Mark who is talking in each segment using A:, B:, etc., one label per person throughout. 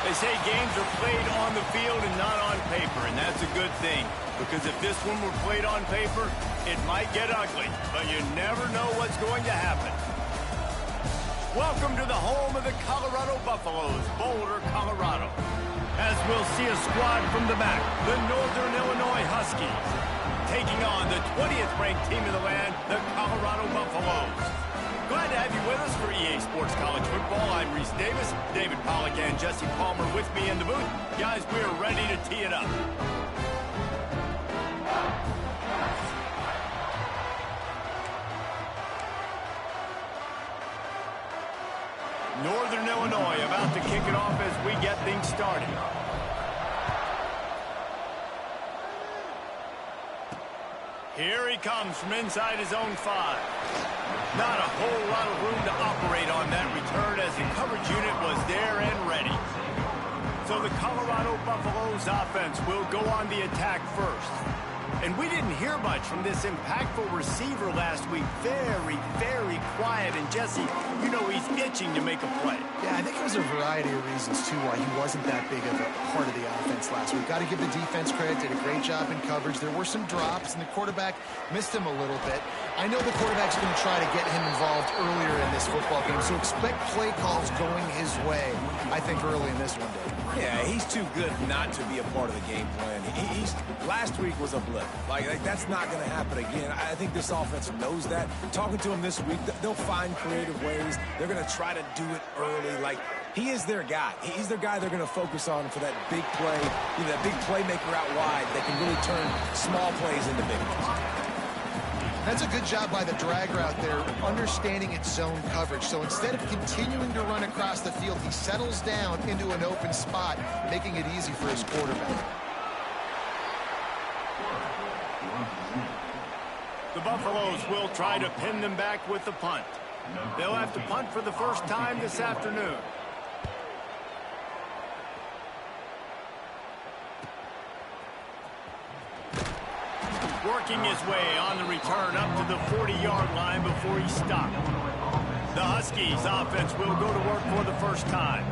A: They say games are played on the field and not on paper, and that's a good thing. Because if this one were played on paper, it might get ugly, but you never know what's going to happen. Welcome to the home of the Colorado Buffaloes, Boulder, Colorado. As we'll see a squad from the back, the Northern Illinois Huskies, taking on the 20th ranked team in the land, the Colorado Buffaloes. Glad to have you with us for EA Sports College Football. I'm Reese Davis, David Pollack and Jesse Palmer with me in the booth. Guys, we are ready to tee it up. Northern Illinois about to kick it off as we get things started. Here he comes from inside his own 5. Not a whole lot of room to operate on that return as the coverage unit was there and ready. So the Colorado Buffaloes offense will go on the attack first. And we didn't hear much from this impactful receiver last week. Very, very quiet. And Jesse, you know he's itching to make a play.
B: Yeah, I think there's a variety of reasons, too, why he wasn't that big of a part of the offense last week. Got to give the defense credit. Did a great job in coverage. There were some drops, and the quarterback missed him a little bit. I know the quarterback's going to try to get him involved earlier in this football game, so expect play calls going his way, I think, early in this one, Dave.
C: Yeah, he's too good not to be a part of the game plan. Last week was a blip. Like that's not going to happen again. I think this offense knows that. Talking to him this week, they'll find creative ways. They're going to try to do it early. Like, he is their guy. He's their guy they're going to focus on for that big play, that big playmaker out wide that can really turn small plays into big ones.
B: That's a good job by the drag route there, understanding its zone coverage. So instead of continuing to run across the field, he settles down into an open spot, making it easy for his quarterback.
A: The Buffaloes will try to pin them back with the punt. They'll have to punt for the first time this afternoon. Working his way on the return up to the 40-yard line before he stopped. The Huskies offense will go to work for the first time.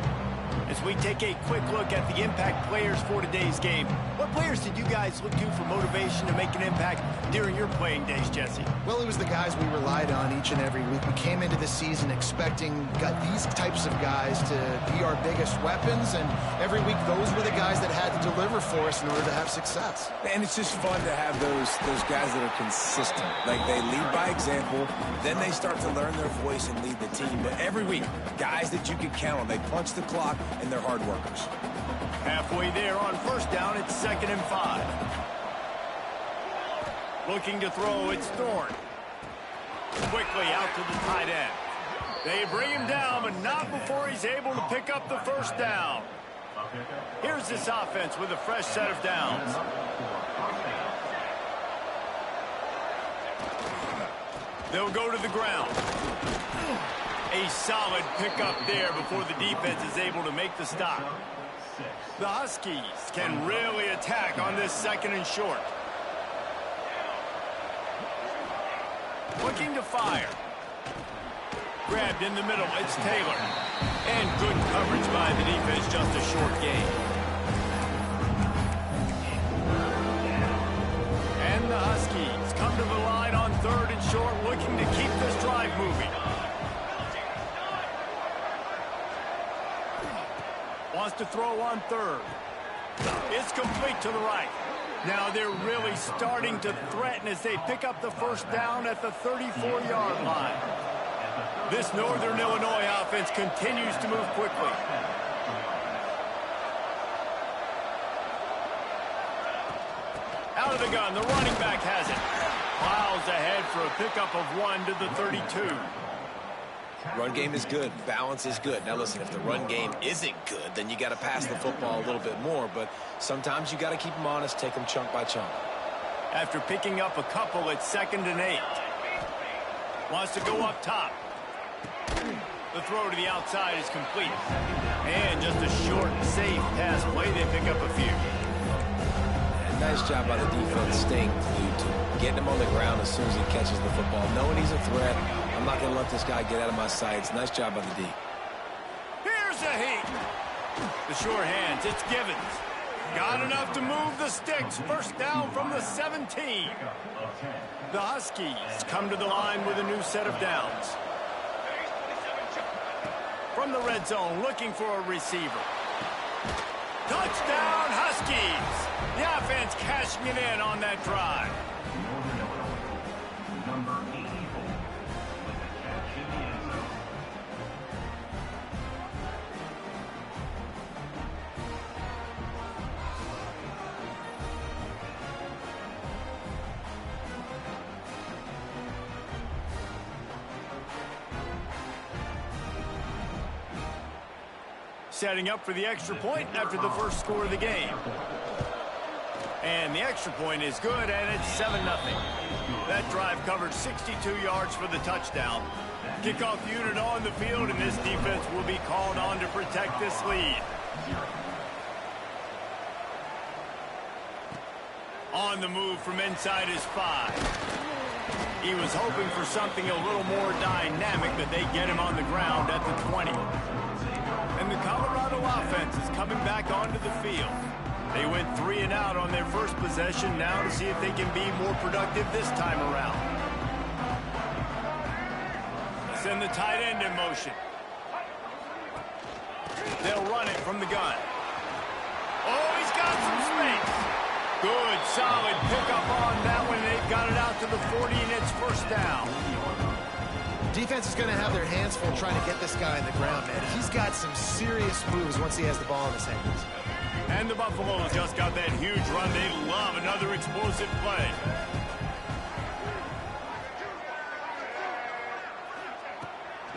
A: As we take a quick look at the impact players for today's game, what players did you guys look to for motivation to make an impact during your playing days, Jesse?
B: Well, it was the guys we relied on each and every week. We came into the season expecting these types of guys to be our biggest weapons, and every week those were the guys that had to deliver for us in order to have success.
C: And it's just fun to have those guys that are consistent. Like, they lead by example, then they start to learn their voice and lead the team. But every week, guys that you can count on, they punch the clock, and they're hard workers.
A: Halfway there on first down, it's 2nd and 5. Looking to throw, it's Thorne. Quickly out to the tight end. They bring him down, but not before he's able to pick up the first down. Here's this offense with a fresh set of downs. They'll go to the ground. A solid pickup there before the defense is able to make the stop. The Huskies can really attack on this 2nd and short. Looking to fire. Grabbed in the middle, it's Taylor. And good coverage by the defense, just a short gain. And the Huskies come to the line on 3rd and short, looking to keep this drive moving. Wants to throw on 3rd. It's complete to the right. Now they're really starting to threaten as they pick up the first down at the 34-yard line. This Northern Illinois offense continues to move quickly. Out of the gun, the running back has it. Miles ahead for a pickup of 1 to the 32.
C: Run game is good. Balance is good. Now, listen, if the run game isn't good, then you got to pass the football a little bit more. But sometimes you got to keep them honest, take them chunk by chunk.
A: After picking up a couple, it's 2nd and 8. Wants to go up top. The throw to the outside is complete. And just a short, safe pass play. They pick up a few.
C: And nice job by the defense staying glued to getting him on the ground as soon as he catches the football. Knowing he's a threat, I'm not going to let this guy get out of my sights. Nice job by the D.
A: Here's a heat. The sure hands, it's Givens. Got enough to move the sticks. First down from the 17. The Huskies come to the line with a new set of downs. From the red zone, looking for a receiver. Touchdown, Huskies! The offense cashing it in on that drive. Setting up for the extra point after the first score of the game. And the extra point is good, and it's 7-0. That drive covered 62 yards for the touchdown. Kickoff unit on the field, and this defense will be called on to protect this lead. On the move from inside his 5. He was hoping for something a little more dynamic, but they get him on the ground at the 20. And the Colorado offense is coming back onto the field. They went 3 and out on their first possession, now to see if they can be more productive this time around. Send the tight end in motion. They'll run it from the gun. Oh, he's got some space. Good, solid pickup on that one. They've got it out to the 40, and it's first down.
B: Defense is going to have their hands full trying to get this guy on the ground, man. He's got some serious moves once he has the ball in his hands.
A: And the Buffaloes just got that huge run. They love another explosive play.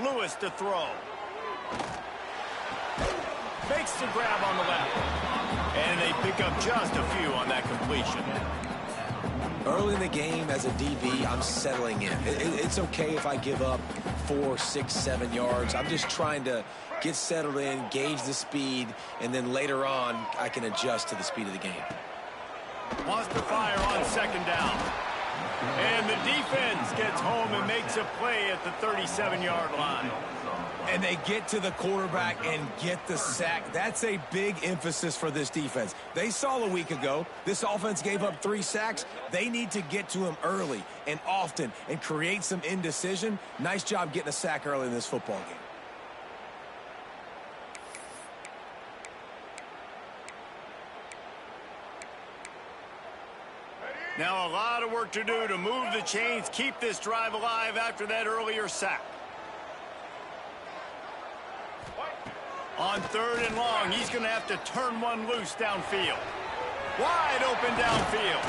A: Lewis to throw. Makes the grab on the left. And they pick up just a few on that completion.
C: Early in the game, as a DB, I'm settling in. It's okay if I give up 4, 6, 7 yards. I'm just trying to get settled in, gauge the speed, and then later on, I can adjust to the speed of the game.
A: Wants to fire on second down. And the defense gets home and makes a play at the 37-yard line.
C: And they get to the quarterback and get the sack. That's a big emphasis for this defense. They saw a week ago, this offense gave up 3 sacks. They need to get to him early and often and create some indecision. Nice job getting a sack early in this football game.
A: Now a lot of work to do to move the chains, keep this drive alive after that earlier sack. On 3rd and long, he's going to have to turn one loose downfield. Wide open downfield.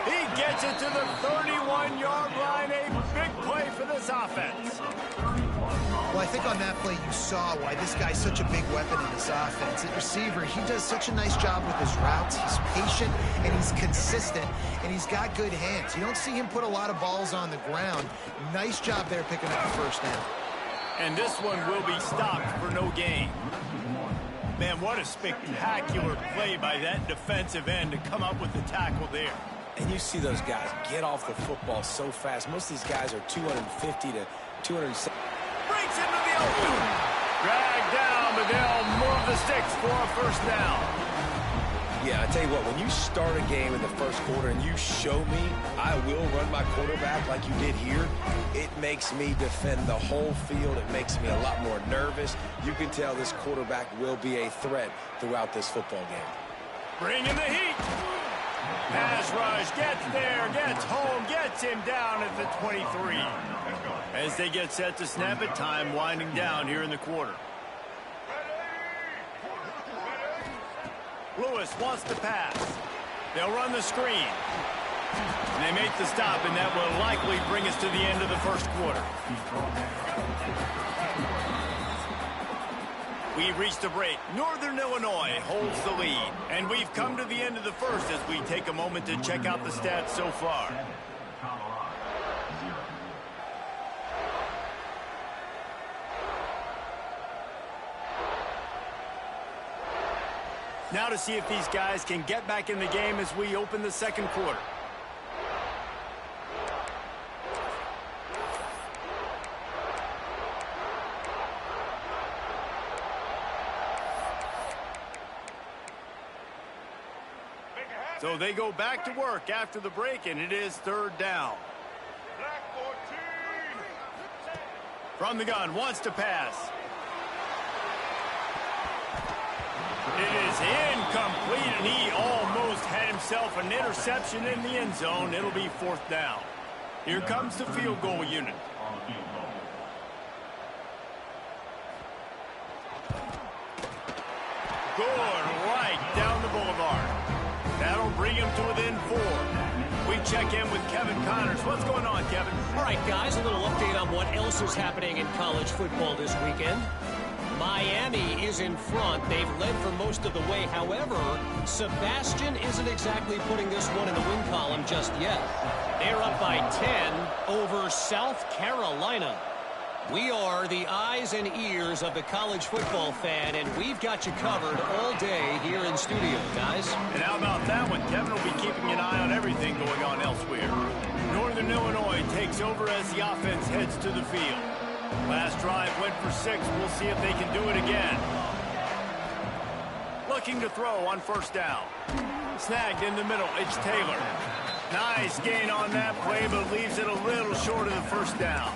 A: He gets it to the 31-yard line. A big play for this offense.
B: Well, I think on that play you saw why this guy's such a big weapon in this offense. At receiver, he does such a nice job with his routes. He's patient, and he's consistent, and he's got good hands. You don't see him put a lot of balls on the ground. Nice job there picking up the first down.
A: And this one will be stopped for no gain. Man, what a spectacular play by that defensive end to come up with the tackle there.
C: And you see those guys get off the football so fast. Most of these guys are 250 to 270.
A: Breaks into the open. Dragged down, but they'll move the sticks for a first down.
C: Yeah, I tell you what, when you start a game in the first quarter and you show me I will run my quarterback like you did here, it makes me defend the whole field. It makes me a lot more nervous. You can tell this quarterback will be a threat throughout this football game.
A: Bringing the heat. Pass rush, gets there, gets home, gets him down at the 23. As they get set to snap it, time winding down here in the quarter. Lewis wants to pass. They'll run the screen. And they make the stop, and that will likely bring us to the end of the first quarter. We've reached a break. Northern Illinois holds the lead. And we've come to the end of the first as we take a moment to check out the stats so far. Now to see if these guys can get back in the game as we open the second quarter. So they go back to work after the break, and it is third down. From the gun, wants to pass. It is incomplete, and he almost had himself an interception in the end zone. It'll be fourth down. Here comes the field goal unit. Good, right down the boulevard. That'll bring him to within 4. We check in with Kevin Connors. What's going on, Kevin?
D: All right, guys, a little update on what else is happening in college football this weekend. Miami is in front. They've led for most of the way. However, Sebastian isn't exactly putting this one in the win column just yet. They're up by 10 over South Carolina. We are the eyes and ears of the college football fan, and we've got you covered all day here in studio, guys.
A: And how about that one? Kevin will be keeping an eye on everything going on elsewhere. Northern Illinois takes over as the offense heads to the field. Last drive went for 6. We'll see if they can do it again. Looking to throw on first down. Snagged in the middle. It's Taylor. Nice gain on that play, but leaves it a little short of the first down.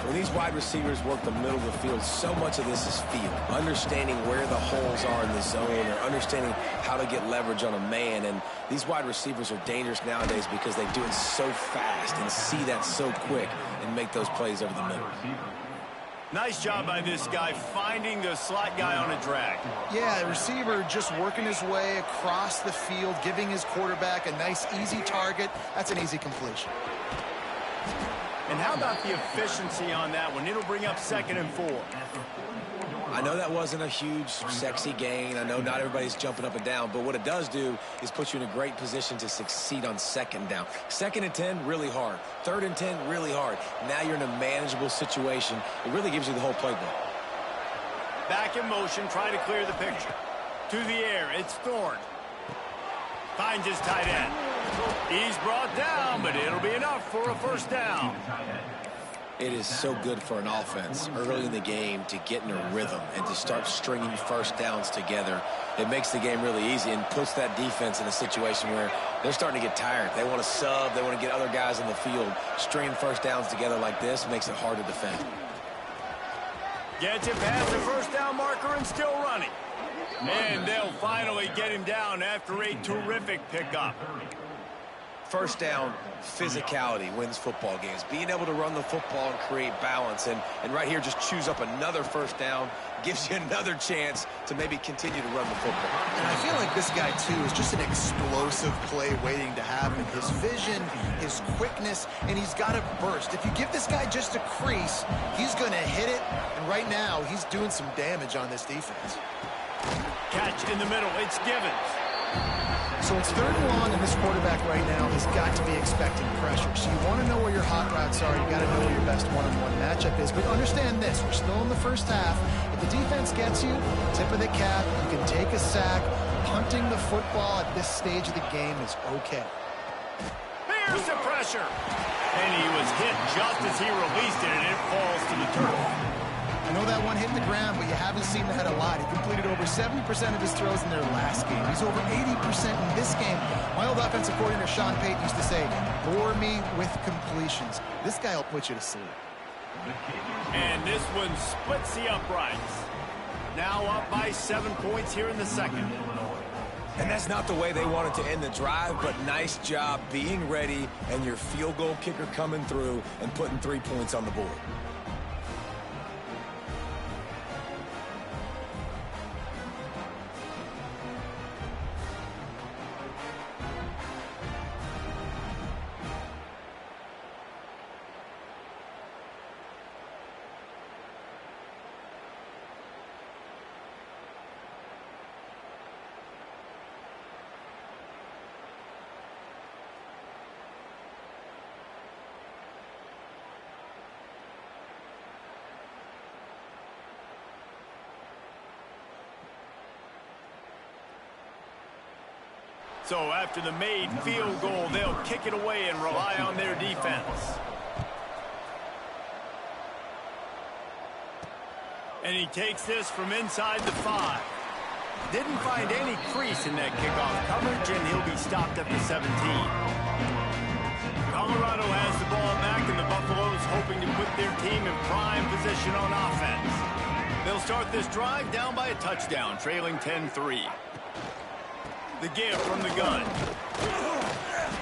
C: When these wide receivers work the middle of the field, so much of this is feel. Understanding where the holes are in the zone, or understanding how to get leverage on a man. And these wide receivers are dangerous nowadays because they do it so fast and see that so quick and make those plays over the middle.
A: Nice job by this guy finding the slot guy on a drag.
B: Yeah, the receiver just working his way across the field, giving his quarterback a nice, easy target. That's an easy completion.
A: And how about the efficiency on that one? It'll bring up 2nd and 4.
C: I know that wasn't a huge, sexy gain. I know not everybody's jumping up and down, but what it does do is put you in a great position to succeed on 2nd down. 2nd and 10, really hard. 3rd and 10, really hard. Now you're in a manageable situation. It really gives you the whole playbook.
A: Back in motion, trying to clear the picture. To the air, it's Thorne. Finds his tight end. He's brought down, but it'll be enough for a first down.
C: It is so good for an offense early in the game to get in a rhythm and to start stringing first downs together. It makes the game really easy and puts that defense in a situation where they're starting to get tired. They want to sub. They want to get other guys on the field. Stringing first downs together like this makes it hard to defend.
A: Gets it past the first down marker and still running. And they'll finally get him down after a terrific pickup.
C: First down, physicality wins football games. Being able to run the football and create balance. And right here, just choose up another first down. Gives you another chance to maybe continue to run the football.
B: And I feel like this guy, too, is just an explosive play waiting to happen. His vision, his quickness, and he's got a burst. If you give this guy just a crease, he's going to hit it. And right now, he's doing some damage on this defense.
A: Catch in the middle. It's Givens.
B: So it's 3rd and long, and this quarterback right now has got to be expecting pressure. So you want to know where your hot routes are. You got to know where your best one-on-one matchup is. But understand this: we're still in the first half. If the defense gets you, tip of the cap, you can take a sack. Punting the football at this stage of the game is okay.
A: Here's the pressure, and he was hit just as he released it, and it falls to the turf.
B: I know that one hit the ground, but you haven't seen the head a lot. He completed over 70% of his throws in their last game. He's over 80% in this game. My old offensive coordinator, Sean Payton, used to say, bore me with completions. This guy will put you to sleep.
A: And this one splits the uprights. Now up by 7 points here in the second.
C: And that's not the way they wanted to end the drive, but nice job being ready and your field goal kicker coming through and putting 3 points on the board.
A: So after the made field goal, they'll kick it away and rely on their defense. And he takes this from inside the 5. Didn't find any crease in that kickoff coverage, and he'll be stopped at the 17. Colorado has the ball back, and the Buffaloes hoping to put their team in prime position on offense. They'll start this drive down by a touchdown, trailing 10-3. The give from the gun.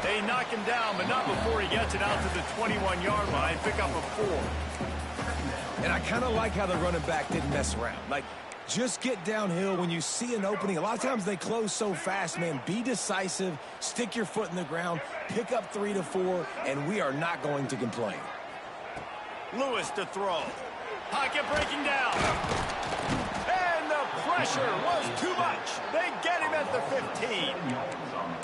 A: They knock him down, but not before he gets it out to the 21-yard line. Pick up a 4.
C: And I kind of like how the running back didn't mess around. Like, just get downhill when you see an opening. A lot of times they close so fast, man. Be decisive, stick your foot in the ground, pick up 3 to 4, and we are not going to complain.
A: Lewis to throw. Pocket breaking down. And the pressure was too much. They get him at the 15.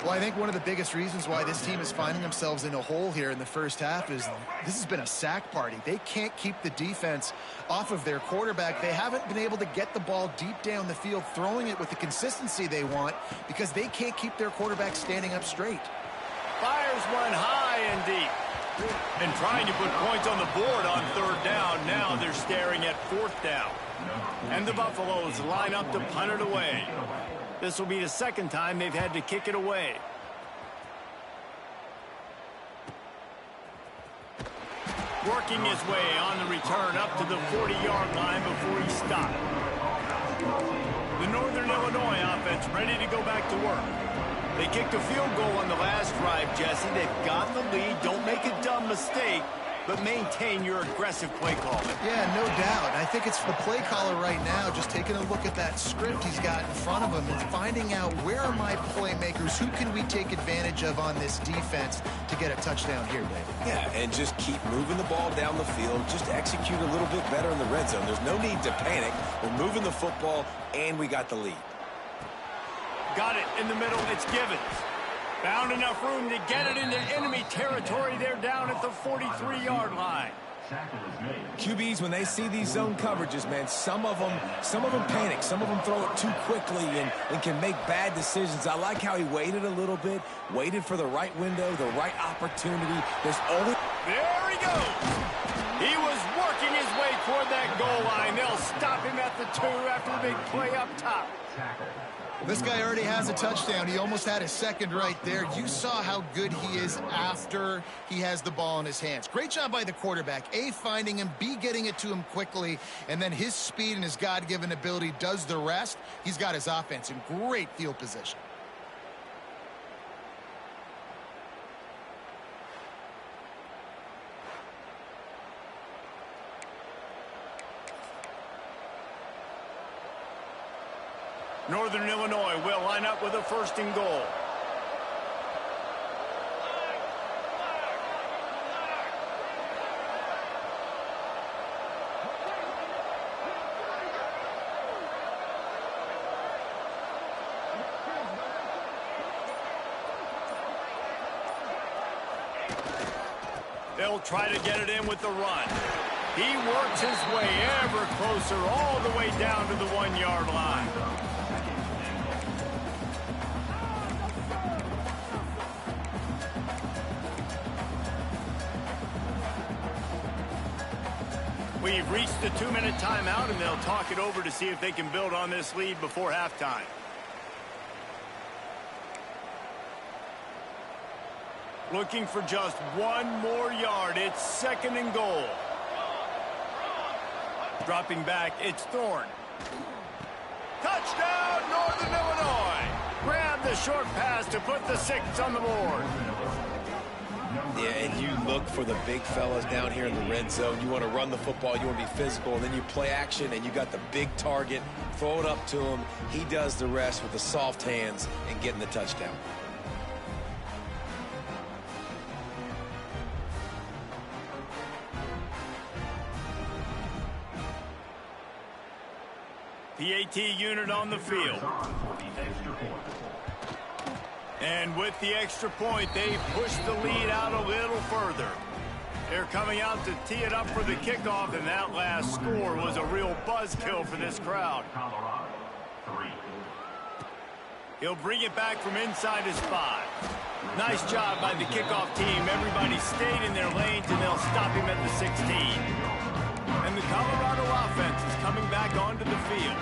B: Well, I think one of the biggest reasons why this team is finding themselves in a hole here in the first half is this has been a sack party. They can't keep the defense off of their quarterback. They haven't been able to get the ball deep down the field, throwing it with the consistency they want because they can't keep their quarterback standing up straight.
A: Fires one high and deep. And trying to put points on the board on 3rd down. Now they're staring at 4th down. And the Buffaloes line up to punt it away. This will be the second time they've had to kick it away. Working his way on the return up to the 40-yard line before he stopped. The Northern Illinois offense ready to go back to work. They kicked a field goal on the last drive, Jesse. They've got the lead. Don't make a dumb mistake, but maintain your aggressive play calling.
B: Yeah, no doubt. I think it's the play caller right now just taking a look at that script he's got in front of him and finding out where are my playmakers, who can we take advantage of on this defense to get a touchdown here, David.
C: Yeah, and just keep moving the ball down the field. Just execute a little bit better in the red zone. There's no need to panic. We're moving the football, and we got the lead.
A: Got it in the middle. It's Givens. Found enough room to get it into enemy territory. They're down at the 43-yard line.
C: QBs, when they see these zone coverages, man, some of them panic. Some of them throw it too quickly and can make bad decisions. I like how he waited a little bit, waited for the right window, the right opportunity. There's always...
A: There he goes. He was working his way toward that goal line. They'll stop him at the 2 after the big play up top.
B: This guy already has a touchdown. He almost had his second right there. You saw how good he is after he has the ball in his hands. Great job by the quarterback. A, finding him, B, getting it to him quickly, and then his speed and his God-given ability does the rest. He's got his offense in great field position.
A: Northern Illinois will line up with a 1st and goal. They'll try to get it in with the run. He works his way ever closer all the way down to the 1-yard line. We've reached the 2-minute timeout, and they'll talk it over to see if they can build on this lead before halftime. Looking for just 1 more yard. It's 2nd and goal. Dropping back, it's Thorne. Touchdown, Northern Illinois. Grab the short pass to put the 6 on the board.
C: Yeah, and you look for the big fellas down here in the red zone. You want to run the football, you want to be physical, and then you play action, and you got the big target. Throw it up to him. He does the rest with the soft hands and getting the touchdown.
A: PAT unit on the field. And with the extra point, they push the lead out a little further. They're coming out to tee it up for the kickoff, and that last score was a real buzzkill for this crowd. He'll bring it back from inside his 5. Nice job by the kickoff team. Everybody stayed in their lanes, and they'll stop him at the 16. And the Colorado offense is coming back onto the field.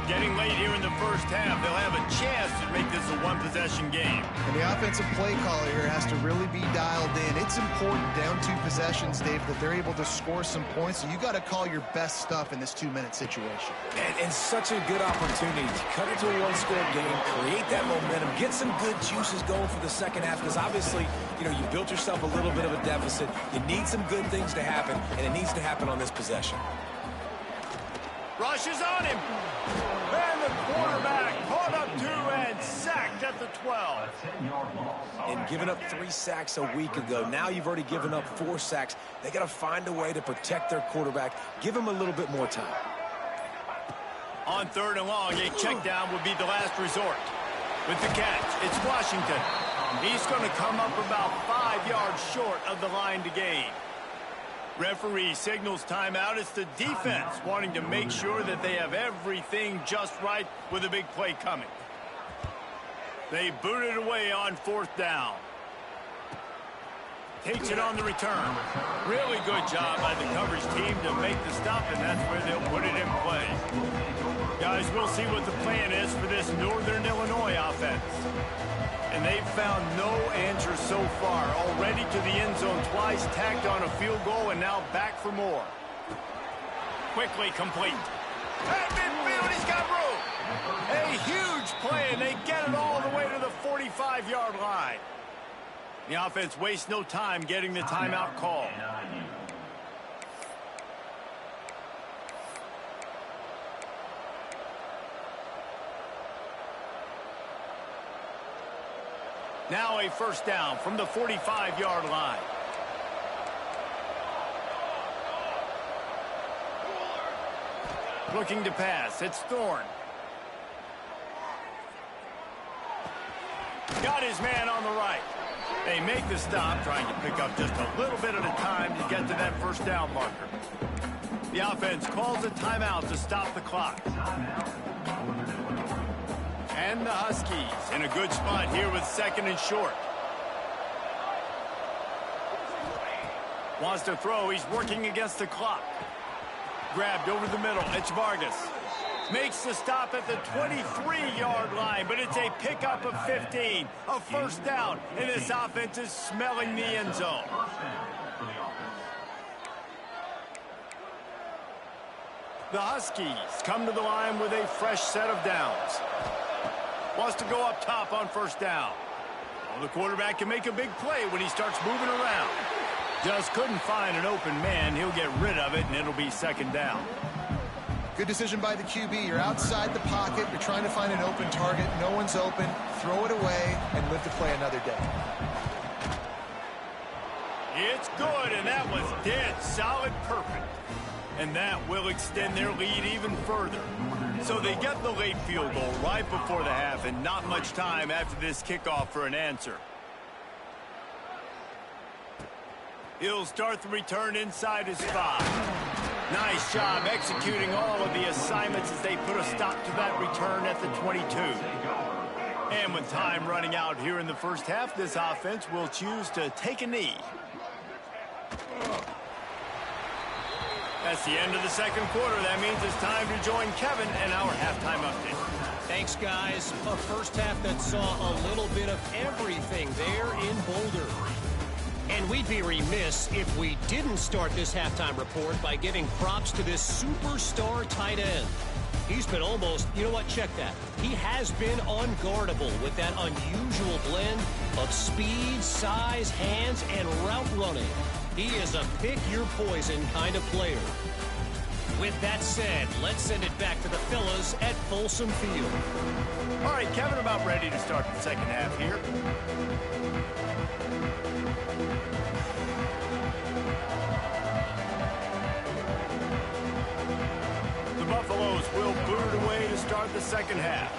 A: Getting late here in the first half, they'll have a chance to make this a one-possession game.
B: And the offensive play caller here has to really be dialed in. It's important down 2 possessions, Dave, that they're able to score some points. So you got to call your best stuff in this 2-minute situation.
C: And such a good opportunity to cut into a one-score game, create that momentum, get some good juices going for the second half, because obviously, you know, you built yourself a little bit of a deficit. You need some good things to happen, and it needs to happen on this possession.
A: Rushes on him. And the quarterback caught up 2 and sacked at the 12.
C: And giving up 3 sacks a week ago, now you've already given up 4 sacks. They got to find a way to protect their quarterback, give him a little bit more time.
A: On 3rd and long, a check down would be the last resort. With the catch, it's Washington. He's going to come up about 5 yards short of the line to gain. Referee signals timeout. It's the defense wanting to make sure that they have everything just right with a big play coming. They boot it away on 4th down. Takes it on the return. Really good job by the coverage team to make the stop, and that's where they'll put it in play. Guys, we'll see what the plan is for this Northern Illinois offense. And they've found no answer so far. Already to the end zone twice, tacked on a field goal, and now back for more. Quickly complete. At midfield, he's got room. A huge play, and they get it all the way to the 45-yard line. The offense wastes no time getting the timeout call. Now a first down from the 45-yard line. Looking to pass. It's Thorne. Got his man on the right. They make the stop, trying to pick up just a little bit at a time to get to that first down marker. The offense calls a timeout to stop the clock. And the Huskies in a good spot here with 2nd and short. Wants to throw. He's working against the clock. Grabbed over the middle. It's Vargas. Makes the stop at the 23-yard line, but it's a pickup of 15. A first down, and this offense is smelling the end zone. The Huskies come to the line with a fresh set of downs. Wants to go up top on first down. Well, the quarterback can make a big play when he starts moving around. Just couldn't find an open man. He'll get rid of it, and it'll be 2nd down.
B: Good decision by the QB. You're outside the pocket. You're trying to find an open target. No one's open. Throw it away and live to play another day.
A: It's good, and that was dead solid perfect. And that will extend their lead even further. So they get the late field goal right before the half, and not much time after this kickoff for an answer. He'll start the return inside his 5. Nice job executing all of the assignments as they put a stop to that return at the 22. And with time running out here in the first half, this offense will choose to take a knee. That's the end of the 2nd quarter. That means it's time to join Kevin and our halftime update.
D: Thanks, guys. A first half that saw a little bit of everything there in Boulder. And we'd be remiss if we didn't start this halftime report by giving props to this superstar tight end. He's been almost, you know what, check that. He has been unguardable with that unusual blend of speed, size, hands, and route running. He is a pick-your-poison kind of player. With that said, let's send it back to the fellas at Folsom Field.
A: All right, Kevin, about ready to start the second half here. The Buffaloes will boot it away to start the second half.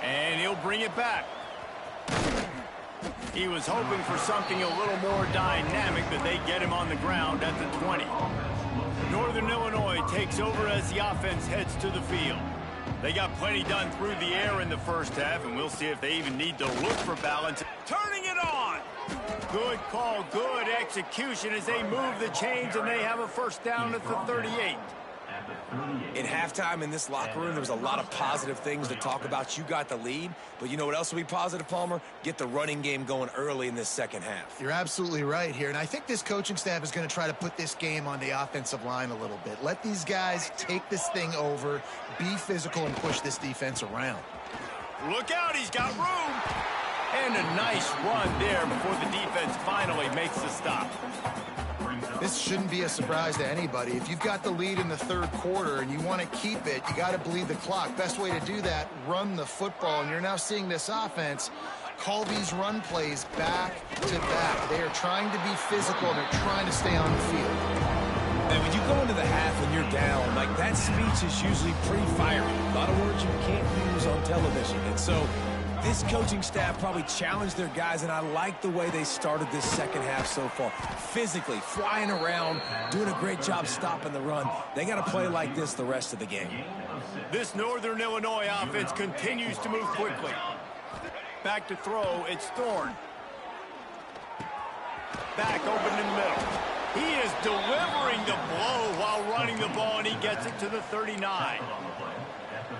A: And he'll bring it back. He was hoping for something a little more dynamic, but they get him on the ground at the 20. Northern Illinois takes over as the offense heads to the field. They got plenty done through the air in the first half, and we'll see if they even need to look for balance. Turning it on! Good call, good execution as they move the chains, and they have a first down at the 38.
C: In halftime in this locker room, there was a lot of positive things to talk about. You got the lead, but you know what else will be positive, Palmer? Get the running game going early in this second half.
B: You're absolutely right here, and I think this coaching staff is going to try to put this game on the offensive line a little bit. Let these guys take this thing over, be physical, and push this defense around.
A: Look out, he's got room. And a nice run there before the defense finally makes the stop.
B: This shouldn't be a surprise to anybody. If you've got the lead in the third quarter and you want to keep it, you got to bleed the clock. Best way to do that, run the football. And you're now seeing this offense call these run plays back to back. They are trying to be physical, and they're trying to stay on the field.
C: And when you go into the half and you're down, like, that speech is usually pretty fiery. A lot of words you can't use on television. And so this coaching staff probably challenged their guys, and I like the way they started this second half so far. Physically, flying around, doing a great job stopping the run. They got to play like this the rest of the game.
A: This Northern Illinois offense continues to move quickly. Back to throw, it's Thorne. Back open in the middle. He is delivering the blow while running the ball, and he gets it to the 39.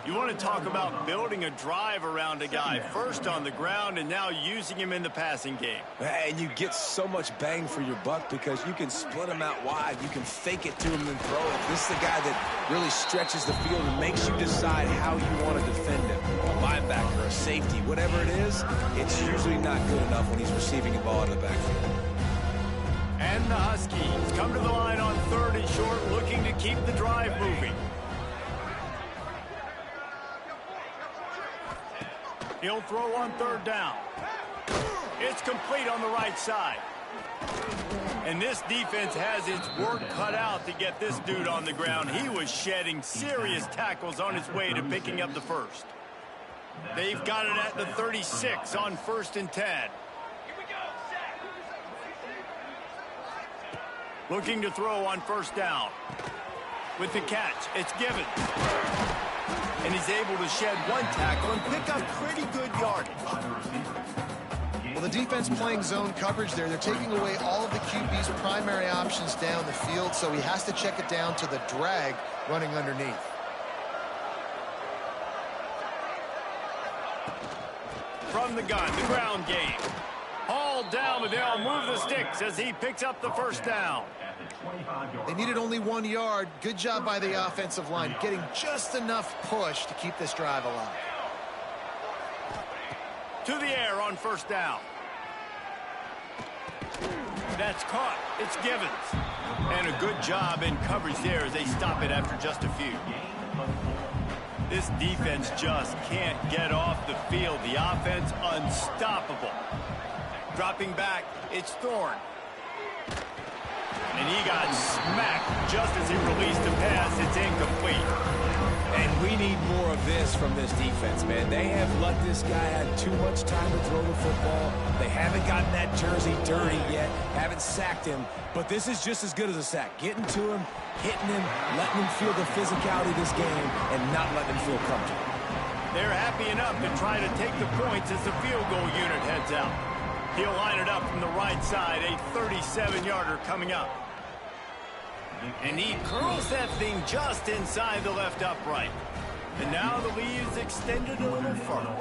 A: You want to talk about building a drive around a guy, first on the ground and now using him in the passing game.
C: And you get so much bang for your buck because you can split him out wide. You can fake it to him and throw it. This is the guy that really stretches the field and makes you decide how you want to defend him. A linebacker, a safety, whatever it is, it's usually not good enough when he's receiving the ball out of the backfield.
A: And the Huskies come to the line on 3rd and short, looking to keep the drive moving. He'll throw on 3rd down. It's complete on the right side. And this defense has its work cut out to get this dude on the ground. He was shedding serious tackles on his way to picking up the first. They've got it at the 36 on 1st and 10. Looking to throw on 1st down. With the catch, it's Givens. And he's able to shed one tackle and pick up pretty good yardage.
B: Well, the defense playing zone coverage there. They're taking away all of the QB's primary options down the field, so he has to check it down to the drag running underneath.
A: From the gun, the ground game. Hauled down, but they'll move the sticks as he picks up the 1st down.
B: They needed only 1 yard. Good job by the offensive line, getting just enough push to keep this drive alive.
A: To the air on 1st down. That's caught. It's Givens. And a good job in coverage there as they stop it after just a few. This defense just can't get off the field. The offense unstoppable. Dropping back, it's Thorne. And he got smacked just as he released the pass. It's incomplete.
C: And we need more of this from this defense, man. They have let this guy have too much time to throw the football. They haven't gotten that jersey dirty yet, haven't sacked him. But this is just as good as a sack. Getting to him, hitting him, letting him feel the physicality of this game, and not letting him feel comfortable.
A: They're happy enough to try to take the points as the field goal unit heads out. He'll line it up from the right side, a 37-yarder coming up. And he curls that thing just inside the left upright. And now the lead is extended a little further.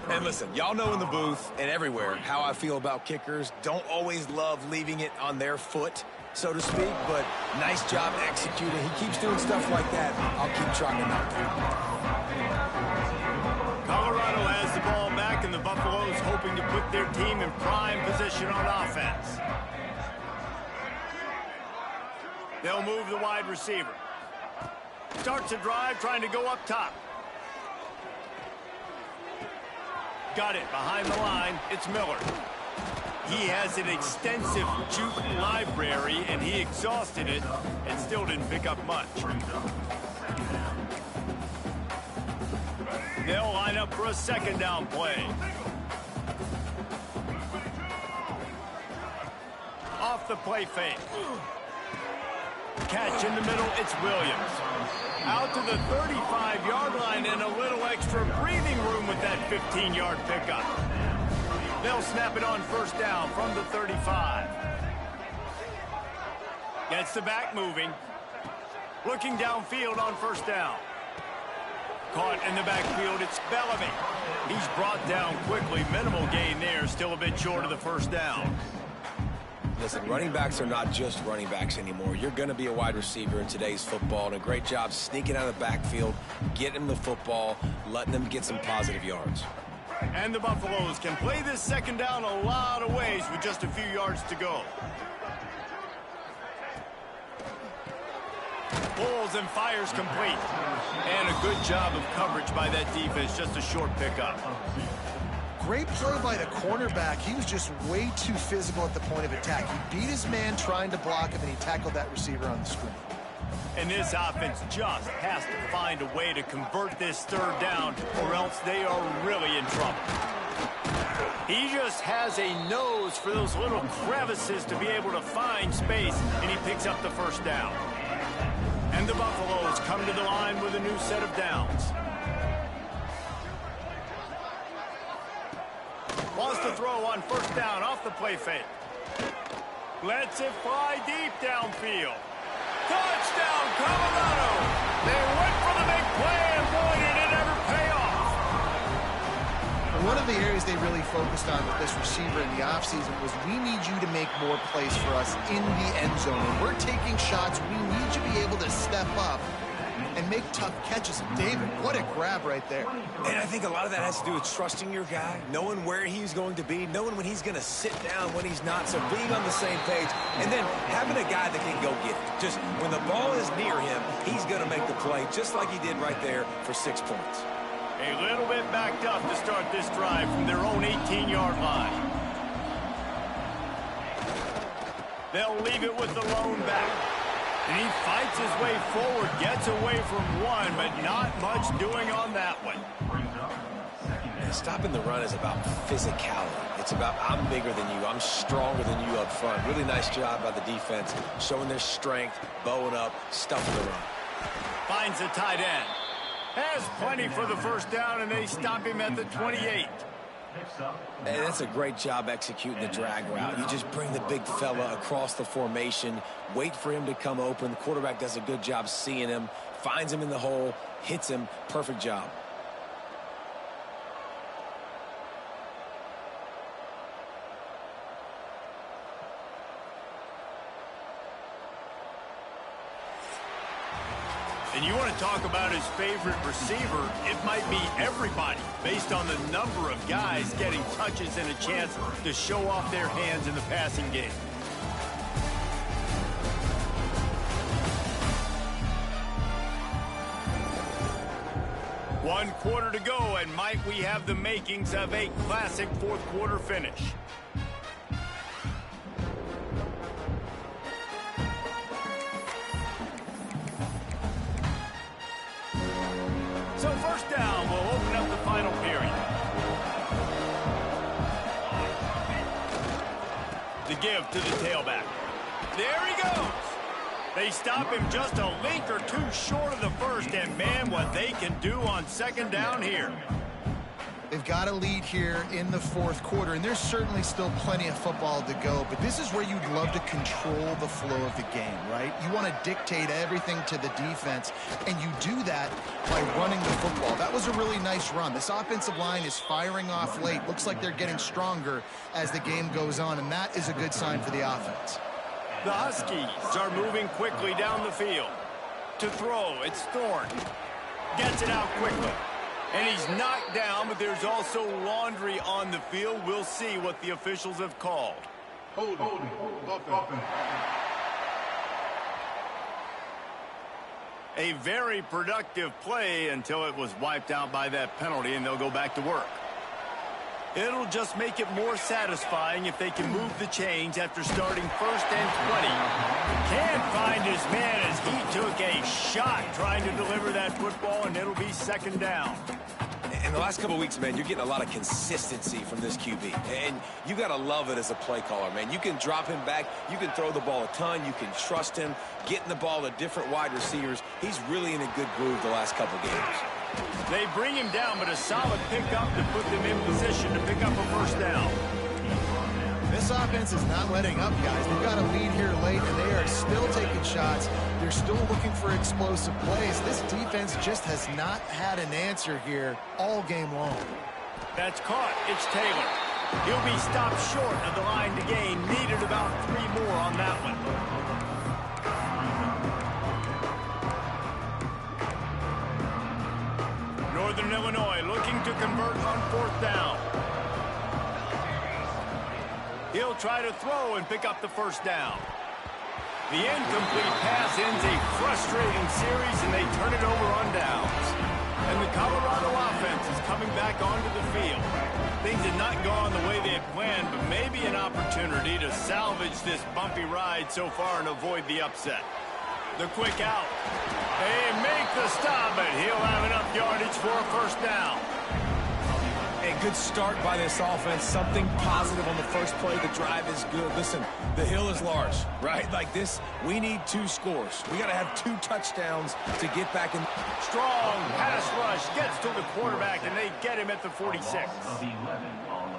C: And listen, y'all know in the booth and everywhere how I feel about kickers. Don't always love leaving it on their foot, so to speak, but nice job executing. He keeps doing stuff like that. I'll keep trying him out there.
A: Colorado has the ball back, and the Buffaloes hoping to put their team in prime position on offense. They'll move the wide receiver. Starts a drive trying to go up top. Got it behind the line. It's Miller. He has an extensive juke library, and he exhausted it and still didn't pick up much. They'll line up for a 2nd down play. Off the play fake. Catch in the middle, it's Williams. Out to the 35-yard line and a little extra breathing room with that 15-yard pickup. They'll snap it on first down from the 35. Gets the back moving. Looking downfield on first down. Caught in the backfield, it's Bellamy. He's brought down quickly. Minimal gain there, still a bit short of the first down.
C: Listen, running backs are not just running backs anymore. You're going to be a wide receiver in today's football, and a great job sneaking out of the backfield, getting them the football, letting them get some positive yards.
A: And the Buffaloes can play this second down a lot of ways with just a few yards to go. Pulls and fires complete. And a good job of coverage by that defense, just a short pickup.
B: Great play by the cornerback. He was just way too physical at the point of attack. He beat his man trying to block him, and he tackled that receiver on the screen.
A: And this offense just has to find a way to convert this third down, or else they are really in trouble. He just has a nose for those little crevices to be able to find space, and he picks up the first down. And the Buffaloes come to the line with a new set of downs. Wants to throw on first down off the play fake. Lets it fly deep downfield. Touchdown, Colorado! They went for the big play, and boy, did it ever pay off.
B: One of the areas they really focused on with this receiver in the offseason was, we need you to make more plays for us in the end zone. When we're taking shots, we need you to be able to step up and make tough catches. David, what a grab right there.
C: And I think a lot of that has to do with trusting your guy, knowing where he's going to be, knowing when he's going to sit down, when he's not, so being on the same page, and then having a guy that can go get it. Just when the ball is near him, he's going to make the play, just like he did right there for 6 points.
A: A little bit backed up to start this drive from their own 18-yard line. They'll leave it with the lone back. And he fights his way forward, gets away from one, but not much doing on that one.
C: Yeah, stopping the run is about physicality. It's about, I'm bigger than you, I'm stronger than you up front. Really nice job by the defense, showing their strength, bowing up, stuffing the run.
A: Finds the tight end. Has plenty for the first down, and they stop him at the 28.
C: And that's a great job executing the drag route. You just bring the big fella across the formation, wait for him to come open. The quarterback does a good job seeing him, finds him in the hole, hits him. Perfect job.
A: And you want to talk about his favorite receiver, it might be everybody, based on the number of guys getting touches and a chance to show off their hands in the passing game. One quarter to go, and might we have the makings of a classic fourth quarter finish. So first down will open up the final period. The give to the tailback. There he goes. They stop him just a link or two short of the first, and man, what they can do on second down here.
B: They've got a lead here in the fourth quarter, and there's certainly still plenty of football to go, but this is where you'd love to control the flow of the game, right? You want to dictate everything to the defense, and you do that by running the football. That was a really nice run. This offensive line is firing off late. Looks like they're getting stronger as the game goes on, and that is a good sign for the offense.
A: The Huskies are moving quickly down the field. To throw, it's Thorne. Gets it out quickly. And he's knocked down, but there's also laundry on the field. We'll see what the officials have called.
E: Holding.
A: A very productive play until it was wiped out by that penalty, and they'll go back to work. It'll just make it more satisfying if they can move the chains after starting first and 20. Can't find his man as he took a shot trying to deliver that football, and it'll be second down.
C: In the last couple of weeks, man, you're getting a lot of consistency from this QB. And you got to love it as a play caller, man. You can drop him back. You can throw the ball a ton. You can trust him, getting the ball to different wide receivers. He's really in a good groove the last couple games.
A: They bring him down, but a solid pickup to put them in position to pick up a first down.
B: This offense is not letting up, guys. They've got a lead here late, and they are still taking shots. They're still looking for explosive plays. This defense just has not had an answer here all game long.
A: That's caught. It's Taylor. He'll be stopped short of the line to gain. Needed about 3 more on that one. Northern Illinois looking to convert on 4th down. He'll try to throw and pick up the first down. The incomplete pass ends a frustrating series, and they turn it over on downs. And the Colorado offense is coming back onto the field. Things had not gone the way they had planned, but maybe an opportunity to salvage this bumpy ride so far and avoid the upset. The quick out. They make the stop, but he'll have enough yardage for a first down.
C: A good start by this offense. Something positive on the first play. The drive is good. Listen, the hill is large, right? Like this, we need 2 scores. We got to have 2 touchdowns to get back in.
A: Strong pass rush gets to the quarterback, and they get him at the 46.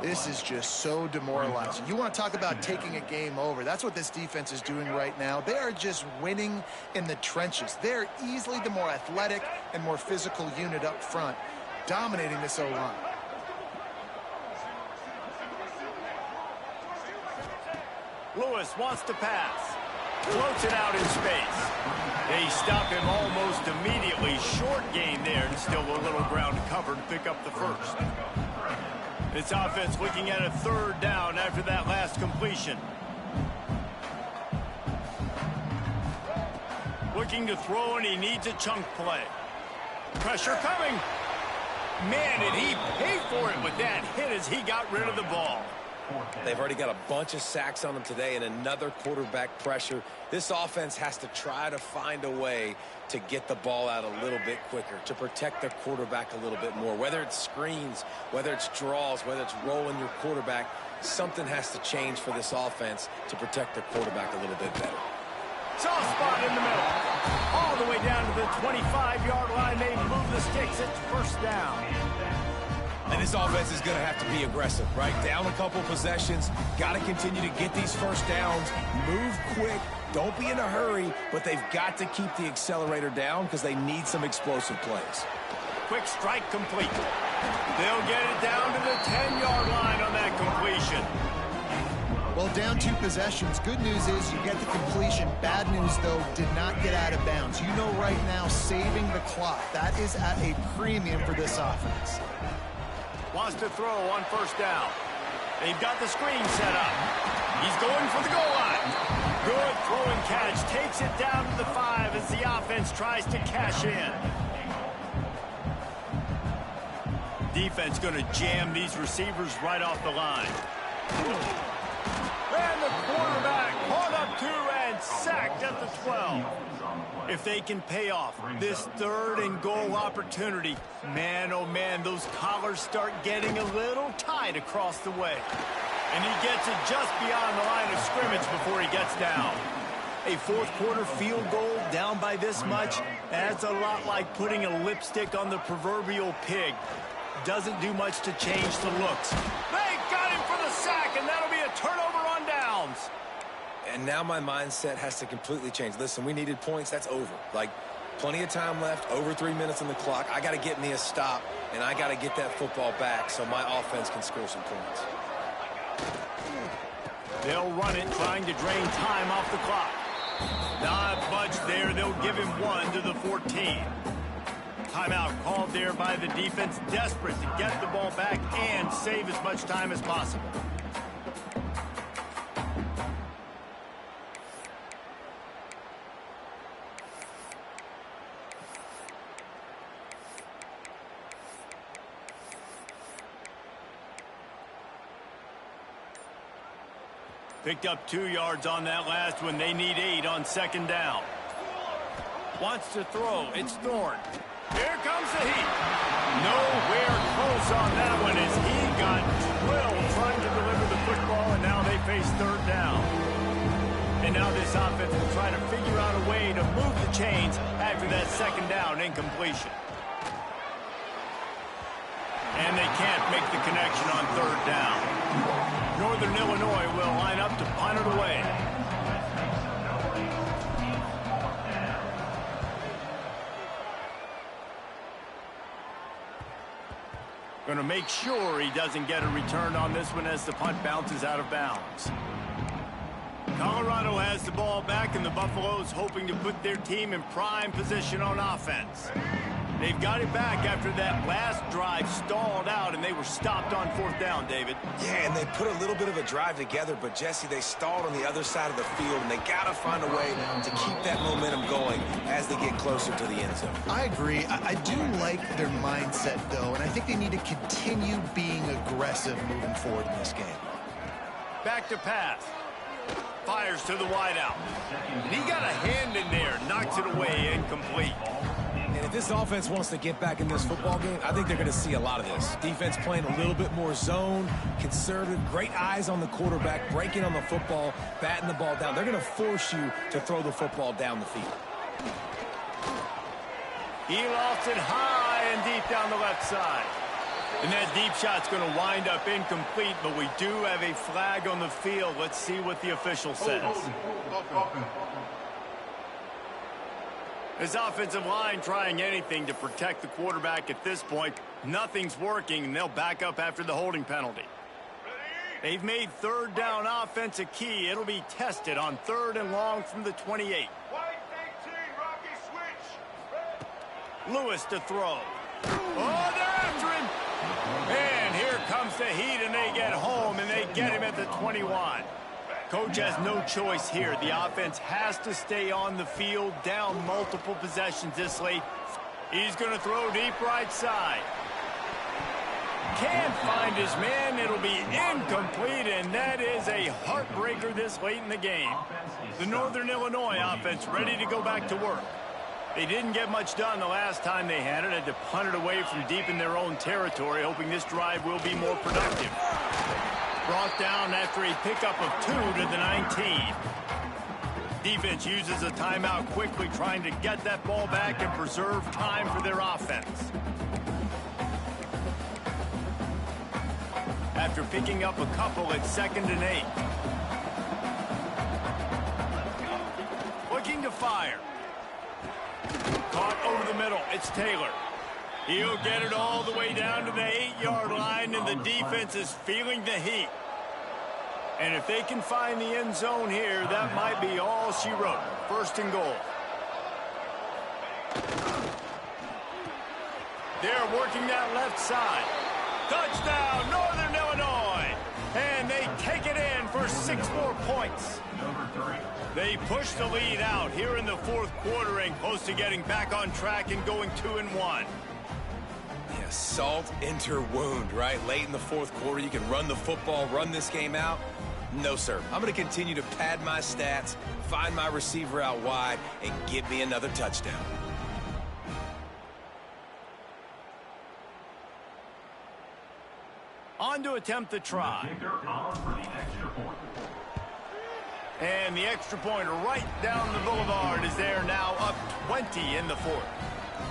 B: This is just so demoralizing. You want to talk about taking a game over. That's what this defense is doing right now. They are just winning in the trenches. They're easily the more athletic and more physical unit up front, dominating this O-line.
A: Lewis wants to pass. Floats it out in space. They stop him almost immediately. Short gain there, and still a little ground covered to pick up the first. This offense looking at a 3rd down after that last completion. Looking to throw, and he needs a chunk play. Pressure coming. Man, did he pay for it with that hit as he got rid of the ball.
C: They've already got a bunch of sacks on them today and another quarterback pressure. This offense has to try to find a way to get the ball out a little bit quicker, to protect their quarterback a little bit more. Whether it's screens, whether it's draws, whether it's rolling your quarterback, something has to change for this offense to protect their quarterback a little bit better.
A: Soft spot in the middle. All the way down to the 25-yard line. They move the sticks. It's first down.
C: And this offense is going to have to be aggressive, right? Down a couple possessions. Got to continue to get these first downs. Move quick. Don't be in a hurry, but they've got to keep the accelerator down because they need some explosive plays.
A: Quick strike complete. They'll get it down to the 10-yard line on that completion.
B: Well, down 2 possessions. Good news is you get the completion. Bad news, though, did not get out of bounds. You know right now, saving the clock. That is at a premium for this offense.
A: Wants to throw on first down. They've got the screen set up. He's going for the goal line. Good throw and catch. Takes it down to the 5 as the offense tries to cash in. Defense going to jam these receivers right off the line. And the quarterback caught up 2 and sacked at the 12. If they can pay off this 3rd and goal opportunity, man, oh man, those collars start getting a little tight across the way. And he gets it just beyond the line of scrimmage before he gets down. A 4th quarter field goal down by this much, that's a lot like putting a lipstick on the proverbial pig. Doesn't do much to change the looks. They got him for the sack, and that'll be a turnover on downs.
C: And now my mindset has to completely change. Listen, we needed points. That's over. Like, plenty of time left, over 3 minutes on the clock. I got to get me a stop, and I got to get that football back so my offense can score some points.
A: They'll run it, trying to drain time off the clock. Not much there. They'll give him 1 to the 14. Timeout called there by the defense, desperate to get the ball back and save as much time as possible. Picked up 2 yards on that last one. They need 8 on 2nd down. Wants to throw. It's Thorne. Here comes the heat. Nowhere close on that one as he got drilled trying to deliver the football, and now they face 3rd down. And now this offense will try to figure out a way to move the chains after that 2nd down incompletion. And they can't make the connection on third down. Northern Illinois will line up to punt it away. Going to make sure he doesn't get a return on this one as the punt bounces out of bounds. Colorado has the ball back, and the Buffaloes hoping to put their team in prime position on offense. They've got it back after that last drive stalled out, and they were stopped on fourth down, David.
C: Yeah, and they put a little bit of a drive together, but, Jesse, they stalled on the other side of the field, and they got to find a way to keep that momentum going as they get closer to the end zone.
B: I agree. I do like their mindset, though, and I think they need to continue being aggressive moving forward in this game.
A: Back to pass. Fires to the wideout. And he got a hand in there, knocks it away, incomplete.
C: And if this offense wants to get back in this football game, I think they're going to see a lot of this. Defense playing a little bit more zone, conservative, great eyes on the quarterback, breaking on the football, batting the ball down. They're going to force you to throw the football down the field.
A: He lost it high and deep down the left side. And that deep shot's going to wind up incomplete, but we do have a flag on the field. Let's see what the official says. This offensive line trying anything to protect the quarterback at this point. Nothing's working, and they'll back up after the holding penalty. They've made third down offense a key. It'll be tested on third and long from the 28. Lewis to throw. Oh, they're after him. And here comes the heat, and they get home, and they get him at the 21. Coach has no choice here. The offense has to stay on the field, down multiple possessions this late. He's going to throw deep right side. Can't find his man. It'll be incomplete, and that is a heartbreaker this late in the game. The Northern Illinois offense ready to go back to work. They didn't get much done the last time they had it. Had to punt it away from deep in their own territory, hoping this drive will be more productive. Brought down after a pickup of 2 to the 19. Defense uses a timeout quickly, trying to get that ball back and preserve time for their offense. After picking up a couple at 2nd and 8. Looking to fire. Caught over the middle. It's Taylor. He'll get it all the way down to the 8-yard line, and the defense is feeling the heat. And if they can find the end zone here, that might be all she wrote. 1st and goal. They're working that left side. Touchdown, Northern Illinois. And they take it in for 6 more points. They push the lead out here in the 4th quarter and close to getting back on track and going 2-1.
C: Yeah, salt enter wound, right? Late in the 4th quarter, you can run the football, run this game out. No, sir. I'm going to continue to pad my stats, find my receiver out wide, and get me another touchdown.
A: On to attempt the try. And the extra point right down the boulevard is there now, up 20 in the 4th.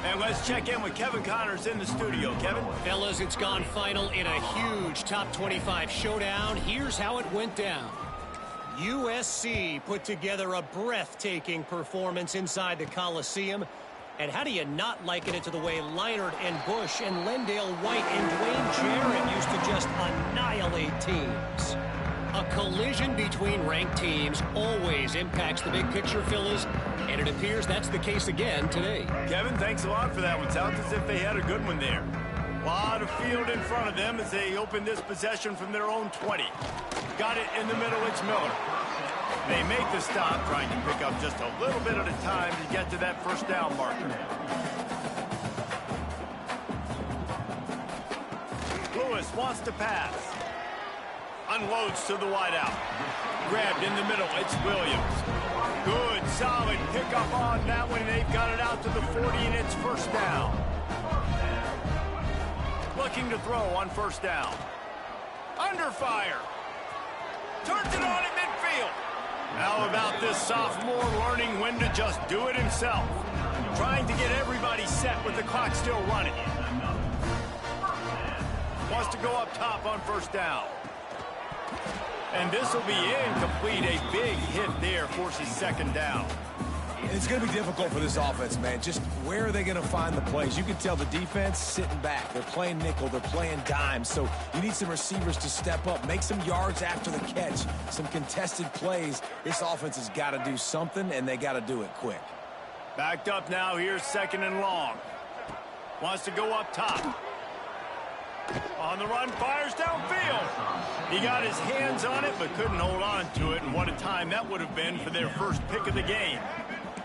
A: And let's check in with Kevin Connors in the studio. Kevin?
D: Fellas, it's gone final in a huge top 25 showdown. Here's how it went down. USC put together a breathtaking performance inside the Coliseum. And how do you not liken it to the way Leinart and Bush and Lendale White and Dwayne Jarrett used to just annihilate teams? A collision between ranked teams always impacts the big picture, fellas, and it appears that's the case again today.
A: Kevin, thanks a lot for that one. Sounds as if they had a good one there. A lot of field in front of them as they open this possession from their own 20. Got it in the middle, it's Miller. They make the stop, trying to pick up just a little bit at a time to get to that 1st down marker. Lewis wants to pass. Unloads to the wideout. Grabbed in the middle, it's Williams. Good, solid pickup on that one. They've got it out to the 40, and it's 1st down. Looking to throw on 1st down. Under fire. Turns it on at midfield. How about this sophomore learning when to just do it himself? Trying to get everybody set with the clock still running. Wants to go up top on first down. And this will be incomplete. A big hit there forces second down.
C: It's going to be difficult for this offense, man. Just where are they going to find the plays? You can tell the defense sitting back. They're playing nickel. They're playing dime. So you need some receivers to step up, make some yards after the catch, some contested plays. This offense has got to do something, and they got to do it quick.
A: Backed up now. Here's second and long. Wants to go up top. On the run, fires downfield. He got his hands on it, but couldn't hold on to it. And what a time that would have been for their first pick of the game.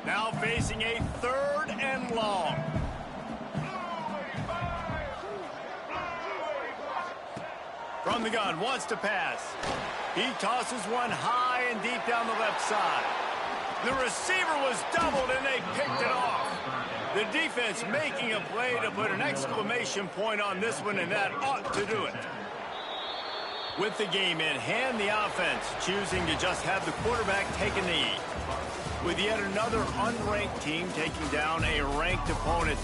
A: Now facing a third and long. From the gun, wants to pass. He tosses one high and deep down the left side. The receiver was doubled, and they picked it off. The defense making a play to put an exclamation point on this one, and that ought to do it. With the game in hand, the offense choosing to just have the quarterback take a knee. With yet another unranked team taking down a ranked opponent,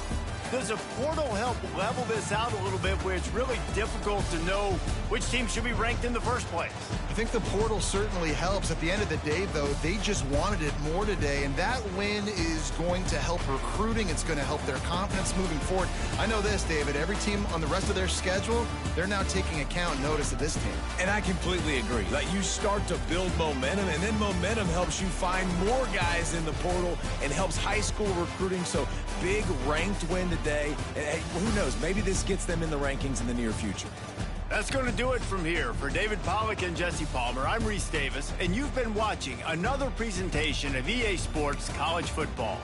A: does a portal help level this out a little bit where it's really difficult to know which team should be ranked in the first place?
B: I think the portal certainly helps. At the end of the day, though, they just wanted it more today, and that win is going to help recruiting. It's going to help their confidence moving forward. I know this, David, every team on the rest of their schedule, they're now taking account and notice of this team.
C: And I completely agree. Like, you start to build momentum, and then momentum helps you find more guys in the portal and helps high school recruiting. So big ranked win today. And hey, who knows, maybe this gets them in the rankings in the near future.
A: That's going to do it from here. For David Pollack and Jesse Palmer, I'm Reese Davis, and you've been watching another presentation of EA Sports College Football.